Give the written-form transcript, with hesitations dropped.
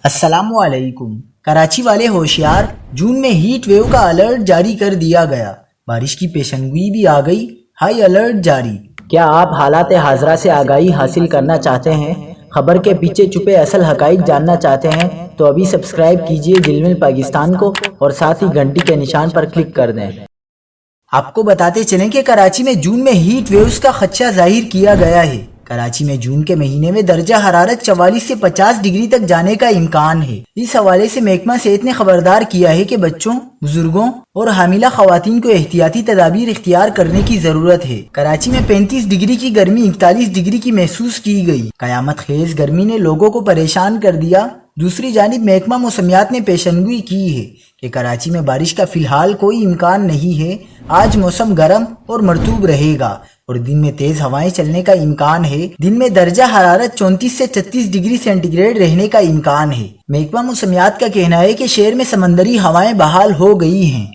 السلام علیکم۔ کراچی والے ہوشیار، جون میں ہیٹ ویو کا الرٹ جاری کر دیا گیا، بارش کی پیشنگوئی بھی آ گئی، ہائی الرٹ جاری۔ کیا آپ حالات حاضرہ سے آگاہی حاصل کرنا چاہتے ہیں؟ خبر کے پیچھے چھپے اصل حقائق جاننا چاہتے ہیں تو ابھی سبسکرائب کیجئے دل پاکستان کو اور ساتھ ہی گھنٹی کے نشان پر کلک کر دیں۔ آپ کو بتاتے چلیں کہ کراچی میں جون میں ہیٹ ویوز کا خدشہ ظاہر کیا گیا ہے۔ کراچی میں جون کے مہینے میں درجہ حرارت 44 سے 50 ڈگری تک جانے کا امکان ہے۔ اس حوالے سے محکمہ صحت نے خبردار کیا ہے کہ بچوں، بزرگوں اور حاملہ خواتین کو احتیاطی تدابیر اختیار کرنے کی ضرورت ہے۔ کراچی میں 35 ڈگری کی گرمی 41 ڈگری کی محسوس کی گئی۔ قیامت خیز گرمی نے لوگوں کو پریشان کر دیا۔ دوسری جانب محکمہ موسمیات نے پیشنگوئی کی ہے کہ کراچی میں بارش کا فی الحال کوئی امکان نہیں ہے۔ آج موسم گرم اور مرطوب رہے گا اور دن میں تیز ہوائیں چلنے کا امکان ہے۔ دن میں درجہ حرارت 34 سے 36 ڈگری سینٹی گریڈ رہنے کا امکان ہے۔ محکمہ موسمیات کا کہنا ہے کہ شہر میں سمندری ہوائیں بحال ہو گئی ہیں۔